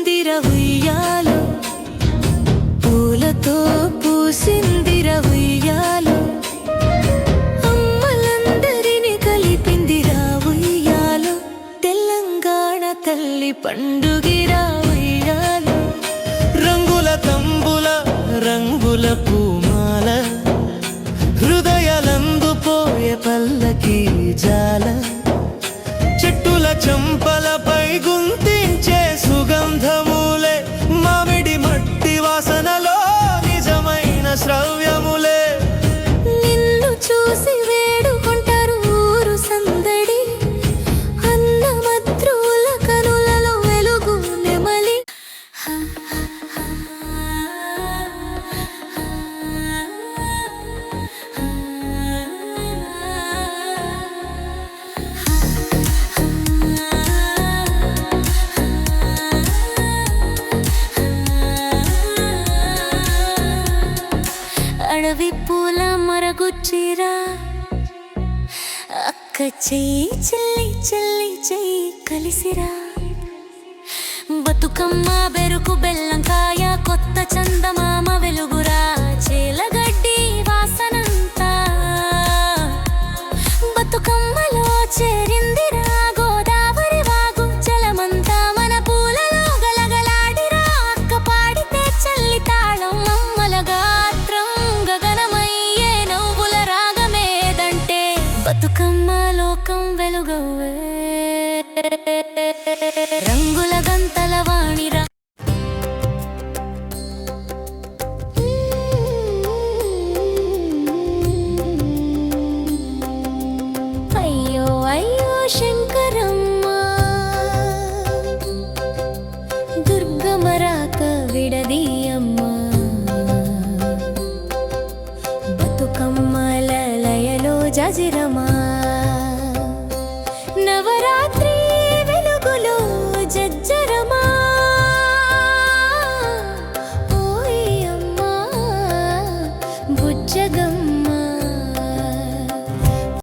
పూసిందిర ఉయ్యాలో, పూలతో పూసిందిర ఉయ్యాలో, అమ్మలందరిని కలిపిందిరా ఉయ్యాలో, తెలంగాణ తల్లి పండుగిరా ఉయ్యాలో. రంగుల తంబుల రంగుల పూమాల, హృదయాలందుపోయే పల్లకి జాల, చెట్టుల చంపలపై గుంతించే సుగంధములే, మామిడి మట్టి వాసనలో నిజమైన శ్రవ్యములే. నిన్ను చూసి వేడుకుంటారు ఊరు సందడి, అన్నమద్రుల కనులలో వెలుగు నెమలి. అడవి పూల మరగుచ్చిరా, అక్క చెయ్యి చెల్లి చెల్లి చెయ్యి కలిసిరా, బతుకమ్మ బెరుకు బెల్లంకాయ కొత్త చందమామ వెలుగురా, చేలగడ్డి వాసనంతా బతుకమ్మలో చేరిందిరా, గోదావరి వాగు జలమంతా మన పూలలో గలగలాడిరా, అక్క పాడితే చల్లి తాళం అమ్మల గాత్రం గగనమయ్యే నవ్వుల రాగమేదంటే, బతుకమ్మ లోకం వెలుగవే రంగుల గంతల వాణిరా. అయ్యో అయ్యో శంకరమ్మ, దుర్గమరాక విడదీయమ్మ, బతుకమ్మల లయలో జజిరమా.